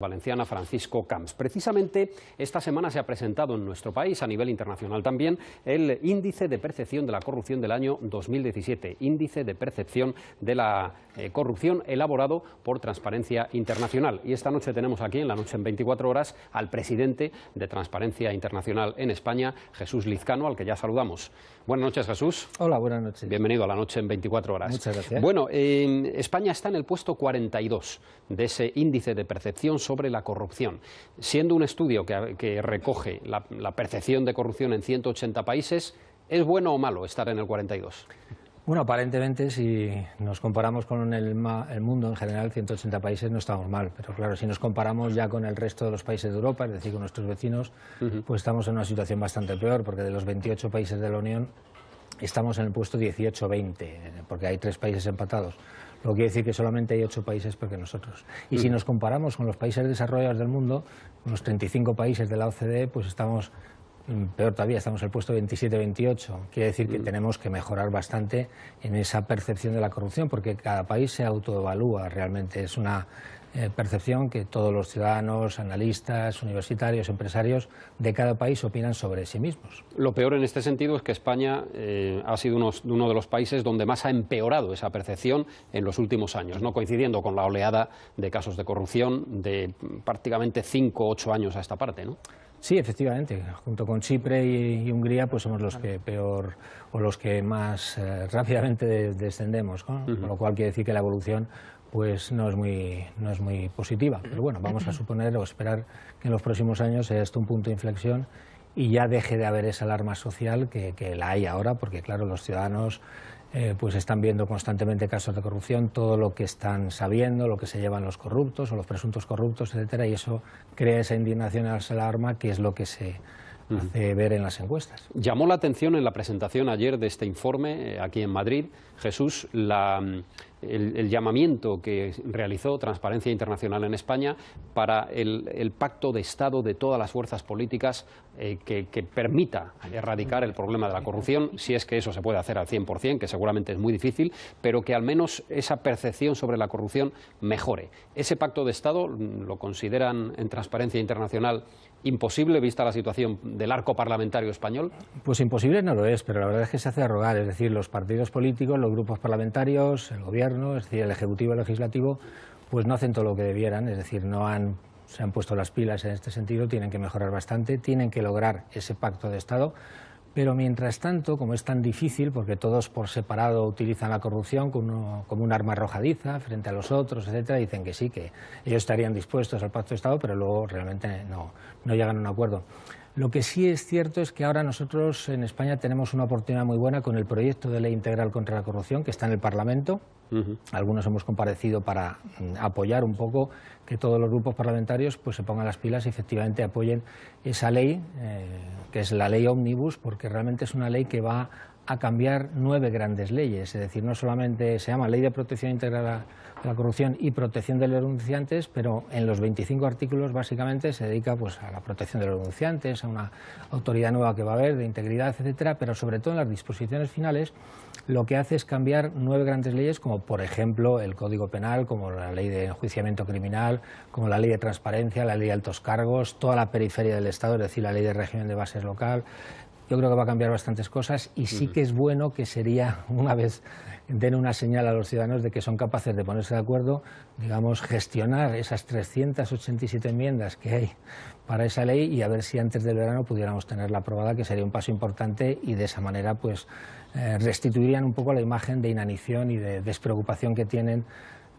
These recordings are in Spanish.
Valenciana Francisco Camps. Precisamente esta semana se ha presentado en nuestro país, a nivel internacional también, el Índice de Percepción de la Corrupción del año 2017, Índice de Percepción de la Corrupción elaborado por Transparencia Internacional. Y esta noche tenemos aquí, en la noche en 24 horas, al presidente de Transparencia Internacional en España, Jesús Lizcano, al que ya saludamos. Buenas noches, Jesús. Hola, buenas noches. Bienvenido a la noche en 24 horas. Muchas gracias. Bueno, España está en el puesto 42 de ese Índice de Percepción sobre la corrupción. Siendo un estudio que recoge la percepción de corrupción en 180 países, ¿es bueno o malo estar en el 42? Bueno, aparentemente, si nos comparamos con el mundo en general, 180 países no estamos mal, pero claro, si nos comparamos ya con el resto de los países de Europa, es decir, con nuestros vecinos, pues estamos en una situación bastante peor, porque de los 28 países de la Unión estamos en el puesto 18-20, porque hay 3 países empatados. Lo que quiere decir que solamente hay 8 países peor que nosotros. Y si nos comparamos con los países desarrollados del mundo, con los 35 países de la OCDE, pues estamos peor todavía, estamos en el puesto 27-28. Quiere decir que tenemos que mejorar bastante en esa percepción de la corrupción, porque cada país se autoevalúa realmente. Es una percepción que todos los ciudadanos, analistas, universitarios, empresarios de cada país opinan sobre sí mismos. Lo peor en este sentido es que España ha sido uno de los países donde más ha empeorado esa percepción en los últimos años, ¿no? Coincidiendo con la oleada de casos de corrupción de prácticamente 5 o 8 años a esta parte, ¿no? Sí, efectivamente. Junto con Chipre y Hungría, pues somos los que peor o los que más rápidamente descendemos, ¿no? Con lo cual quiere decir que la evolución pues no es muy positiva. Pero bueno, vamos a suponer o esperar que en los próximos años sea esto un punto de inflexión y ya deje de haber esa alarma social que la hay ahora, porque claro, los ciudadanos pues están viendo constantemente casos de corrupción, todo lo que están sabiendo, lo que se llevan los corruptos o los presuntos corruptos, etcétera, y eso crea esa indignación y esa alarma que es lo que se hace ver en las encuestas. Llamó la atención en la presentación ayer de este informe aquí en Madrid, Jesús, el llamamiento que realizó Transparencia Internacional en España para el pacto de Estado de todas las fuerzas políticas que permita erradicar el problema de la corrupción, si es que eso se puede hacer al 100%, que seguramente es muy difícil, pero que al menos esa percepción sobre la corrupción mejore. ¿Ese pacto de Estado lo consideran en Transparencia Internacional imposible, vista la situación del arco parlamentario español? Pues imposible no lo es, pero la verdad es que se hace a rogar, es decir, los partidos políticos, los grupos parlamentarios, el gobierno, es decir, el ejecutivo y el legislativo, pues no hacen todo lo que debieran, es decir, se han puesto las pilas en este sentido, tienen que mejorar bastante, tienen que lograr ese pacto de Estado, pero mientras tanto, como es tan difícil, porque todos por separado utilizan la corrupción como un arma arrojadiza frente a los otros, etcétera, dicen que sí, que ellos estarían dispuestos al pacto de Estado, pero luego realmente no llegan a un acuerdo. Lo que sí es cierto es que ahora nosotros en España tenemos una oportunidad muy buena con el proyecto de ley integral contra la corrupción que está en el Parlamento. Algunos hemos comparecido para apoyar un poco que todos los grupos parlamentarios pues se pongan las pilas y efectivamente apoyen esa ley, que es la ley Ómnibus, porque realmente es una ley que va a cambiar 9 grandes leyes, es decir, no solamente se llama Ley de Protección Integral a la Corrupción y Protección de los Denunciantes, pero en los 25 artículos básicamente se dedica pues a la protección de los denunciantes, a una autoridad nueva que va a haber de integridad, etcétera, pero sobre todo en las disposiciones finales lo que hace es cambiar 9 grandes leyes, como por ejemplo el Código Penal, como la Ley de Enjuiciamiento Criminal, como la Ley de Transparencia, la Ley de Altos Cargos, toda la periferia del Estado, es decir, la Ley de Régimen de Bases Local. Yo creo que va a cambiar bastantes cosas y sí que es bueno que sería, una vez den una señal a los ciudadanos de que son capaces de ponerse de acuerdo, digamos, gestionar esas 387 enmiendas que hay para esa ley y a ver si antes del verano pudiéramos tenerla aprobada, que sería un paso importante y de esa manera pues restituirían un poco la imagen de inanición y de despreocupación que tienen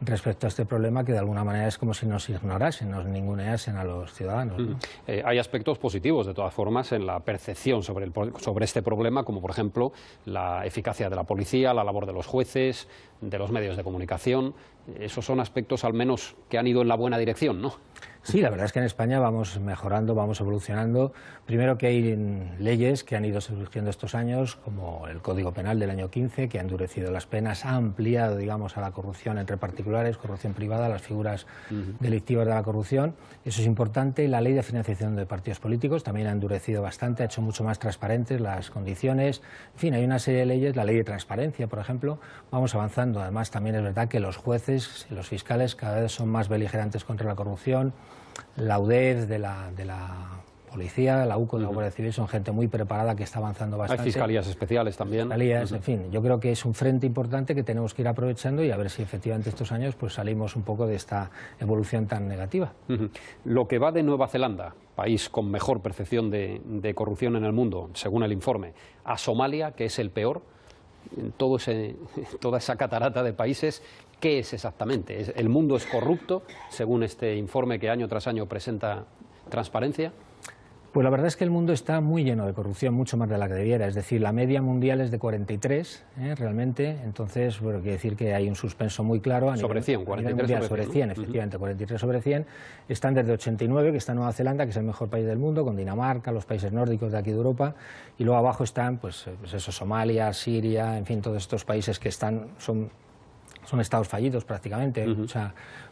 respecto a este problema, que de alguna manera es como si nos ignorasen, nos ninguneasen a los ciudadanos, ¿no? Hay aspectos positivos, de todas formas, en la percepción sobre este problema, como por ejemplo la eficacia de la policía, la labor de los jueces, de los medios de comunicación. Esos son aspectos al menos que han ido en la buena dirección, ¿no? Sí, la verdad es que en España vamos mejorando, vamos evolucionando. Primero que hay leyes que han ido surgiendo estos años, como el Código Penal del año 15, que ha endurecido las penas, ha ampliado, digamos, a la corrupción entre particulares, corrupción privada, las figuras delictivas de la corrupción. Eso es importante. La Ley de Financiación de Partidos Políticos también ha endurecido bastante, ha hecho mucho más transparentes las condiciones. En fin, hay una serie de leyes, la Ley de Transparencia, por ejemplo, vamos avanzando. Además, también es verdad que los jueces y los fiscales cada vez son más beligerantes contra la corrupción. la UDEF, de la policía, la UCO, de la Guardia Civil, son gente muy preparada que está avanzando bastante. Hay fiscalías especiales también. Fiscalías, en fin, yo creo que es un frente importante que tenemos que ir aprovechando y a ver si efectivamente estos años pues salimos un poco de esta evolución tan negativa. Lo que va de Nueva Zelanda, país con mejor percepción de corrupción en el mundo, según el informe, a Somalia, que es el peor, toda esa catarata de países, ¿qué es exactamente? ¿El mundo es corrupto, según este informe que año tras año presenta Transparencia? Pues la verdad es que el mundo está muy lleno de corrupción, mucho más de la que debiera. Es decir, la media mundial es de 43, realmente. Entonces, bueno, quiere decir que hay un suspenso muy claro. Sobre 100, 43 sobre 100, efectivamente, 43 sobre 100. Están desde 89, que está Nueva Zelanda, que es el mejor país del mundo, con Dinamarca, los países nórdicos de aquí de Europa. Y luego abajo están, pues eso, Somalia, Siria, en fin, todos estos países que son estados fallidos prácticamente,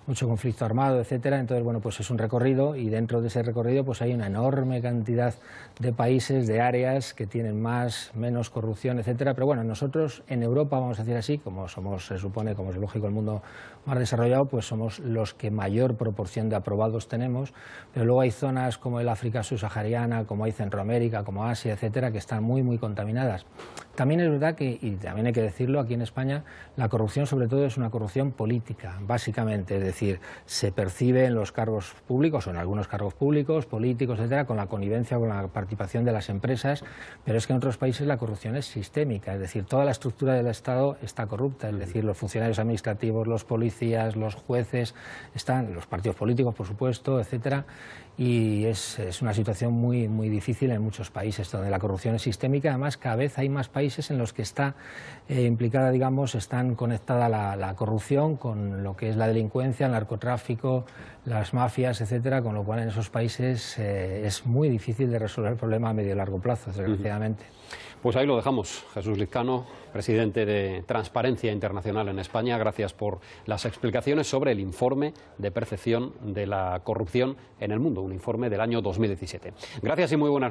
mucho conflicto armado, etcétera. Entonces, bueno, pues es un recorrido y dentro de ese recorrido pues hay una enorme cantidad de países, de áreas que tienen más, menos corrupción, etcétera. Pero bueno, nosotros en Europa, vamos a decir así, como somos, se supone, como es lógico, el mundo más desarrollado, pues somos los que mayor proporción de aprobados tenemos, pero luego hay zonas como el África subsahariana, como hay Centroamérica, como Asia, etcétera, que están muy, muy contaminadas. También es verdad que, y también hay que decirlo, aquí en España la corrupción sobre todo es una corrupción política, básicamente, es decir, se percibe en los cargos públicos o en algunos cargos públicos, políticos, etcétera, con la connivencia, con la participación de las empresas, pero es que en otros países la corrupción es sistémica, es decir, toda la estructura del Estado está corrupta, es decir, los funcionarios administrativos, los policías, los jueces, están los partidos políticos, por supuesto, etcétera, y es una situación muy, muy difícil en muchos países donde la corrupción es sistémica. Además, cada vez hay más países en los que está implicada, digamos, están conectada la corrupción con lo que es la delincuencia, el narcotráfico, las mafias, etcétera, con lo cual en esos países es muy difícil de resolver el problema a medio y largo plazo, desgraciadamente. Pues ahí lo dejamos. Jesús Lizcano, presidente de Transparencia Internacional en España, gracias por las explicaciones sobre el informe de percepción de la corrupción en el mundo, un informe del año 2017. Gracias y muy buenas noches.